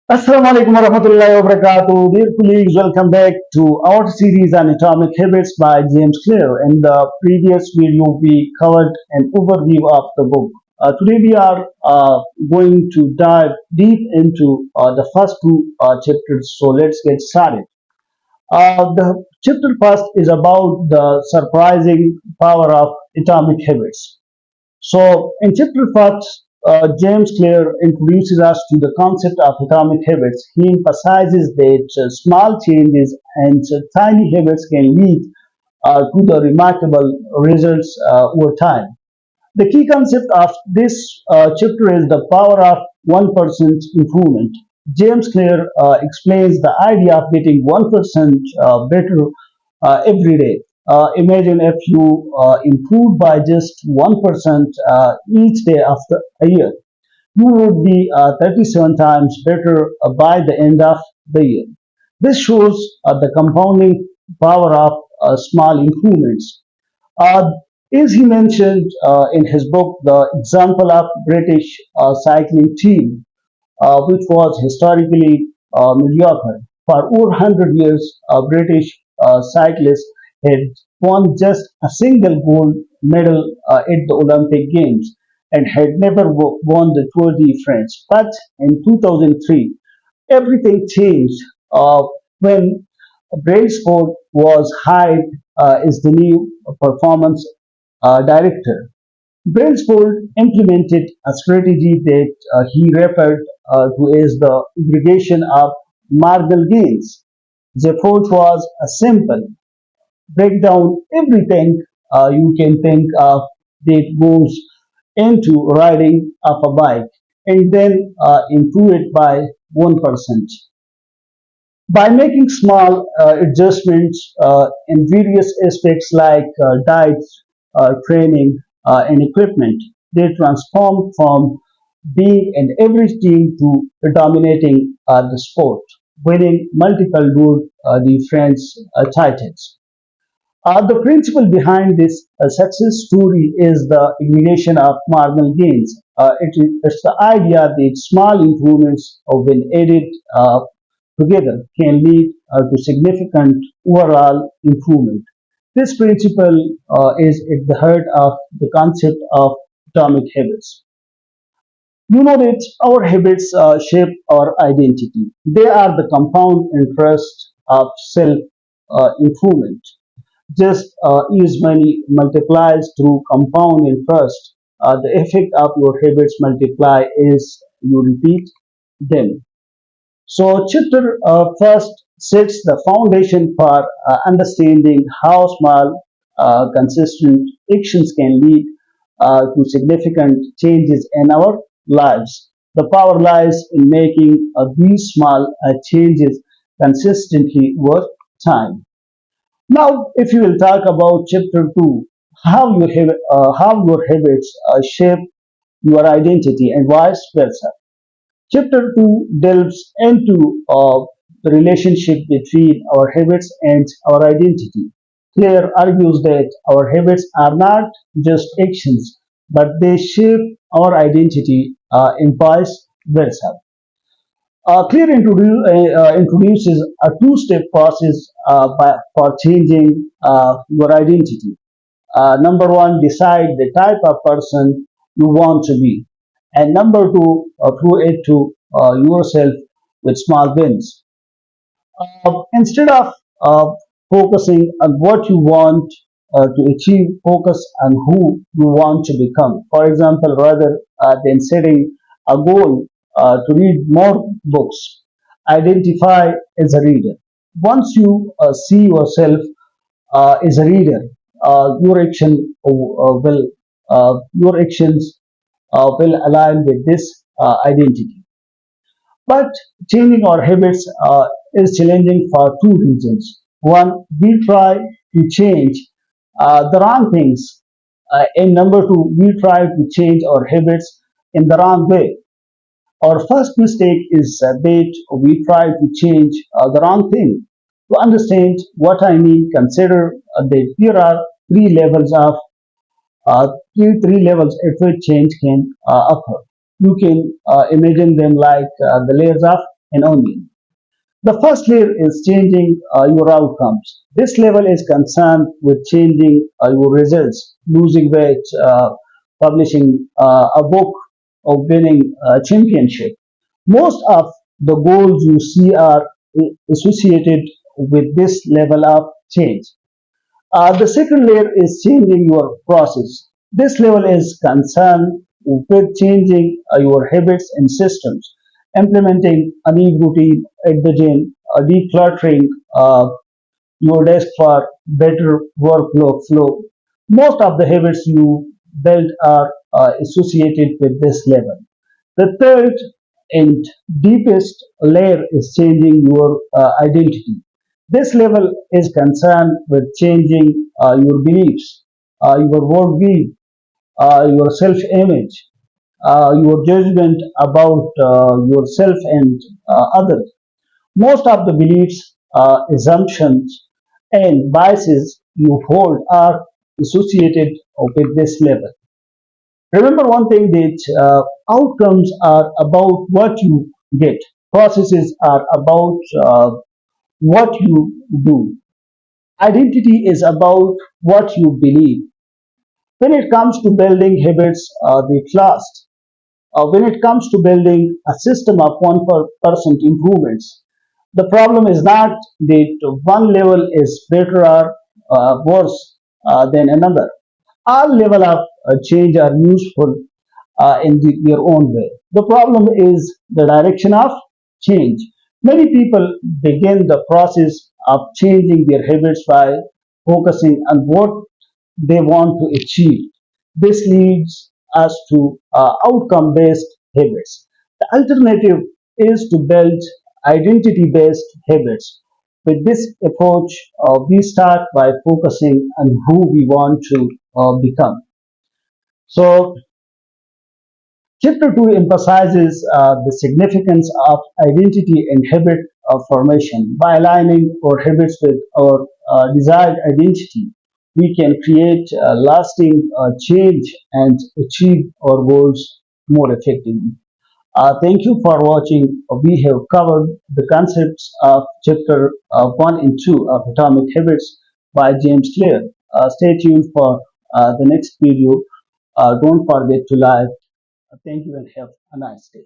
Assalamu alaikum warahmatullahi wabarakatuh. Dear colleagues, welcome back to our series on Atomic Habits by James Clear. In the previous video, we covered an overview of the book. Today, we are going to dive deep into the first two chapters. So, let's get started. The chapter first is about the surprising power of atomic habits. So, in chapter first, James Clear introduces us to the concept of atomic habits. He emphasizes that small changes and tiny habits can lead to the remarkable results over time. The key concept of this chapter is the power of 1% improvement. James Clear explains the idea of getting 1% better every day. Imagine if you improve by just 1% each day after a year. You would be 37 times better by the end of the year. This shows the compounding power of small improvements. Uh, as he mentioned in his book, the example of British cycling team, which was historically mediocre. For over 100 years, British cyclists had won just a single gold medal at the Olympic Games and had never won the Tour de France. But in 2003, everything changed when Brailsford was hired as the new performance director. Brailsford implemented a strategy that he referred to as the aggregation of marginal gains. The approach was a simple break down everything you can think of that goes into riding of a bike and then improve it by 1%. By making small adjustments in various aspects like diet, training, and equipment, they transform from being an average team to dominating the sport, winning multiple Tour de France titles. The principle behind this success story is the elimination of marginal gains. It's the idea that small improvements, when added together, can lead to significant overall improvement. This principle is at the heart of the concept of atomic habits. You know that our habits shape our identity. They are the compound interest of self improvement. Just as money multiplies through compound interest, the effect of your habits multiply as you repeat them. So, chapter first sets the foundation for understanding how small, consistent actions can lead to significant changes in our lives. The power lies in making these small changes consistently over time. Now, if you will talk about chapter two, how your habits shape your identity and vice versa. Chapter 2 delves into the relationship between our habits and our identity. Claire argues that our habits are not just actions, but they shape our identity and vice versa. Introduces a two-step process for changing your identity. Number one, decide the type of person you want to be. And number two, prove it to yourself with small wins. Instead of uh, focusing on what you want to achieve, focus on who you want to become. For example, rather than setting a goal to read more books, identify as a reader. Once you see yourself as a reader, your your actions will align with this identity. But changing our habits is challenging for two reasons. One, we try to change the wrong things, and number two, we try to change our habits in the wrong way. Our first mistake is that we try to change the wrong thing. To understand what I mean, consider that there are uh, three levels at which change can occur. You can imagine them like the layers of an onion. The first layer is changing your outcomes. This level is concerned with changing your results, losing weight, publishing a book, or winning a championship. Most of the goals you see are associated with this level of change. The second layer is changing your process. This level is concerned with changing your habits and systems, implementing a new routine at the gym, decluttering your desk for better workflow flow. Most of the habits you build are associated with this level. The third and deepest layer is changing your identity. This level is concerned with changing your beliefs, your worldview, your self image, your judgment about yourself and others. Most of the beliefs, assumptions, and biases you hold are associated with this level. Remember one thing that outcomes are about what you get, processes are about what you do, identity is about what you believe. When it comes to building habits that last, when it comes to building a system of 1% improvements, the problem is not that one level is better or worse than another. All level of change are useful their own way. The problem is the direction of change. Many people begin the process of changing their habits by focusing on what they want to achieve. This leads us to outcome based habits. The alternative is to build identity based habits. With this approach, we start by focusing on who we want to become. So, Chapter 2 emphasizes the significance of identity and habit formation. By aligning our habits with our desired identity, we can create lasting change and achieve our goals more effectively. Thank you for watching. We have covered the concepts of Chapter 1 and 2 of Atomic Habits by James Clear. Stay tuned for the next video. Don't forget to like. Thank you and have a nice day.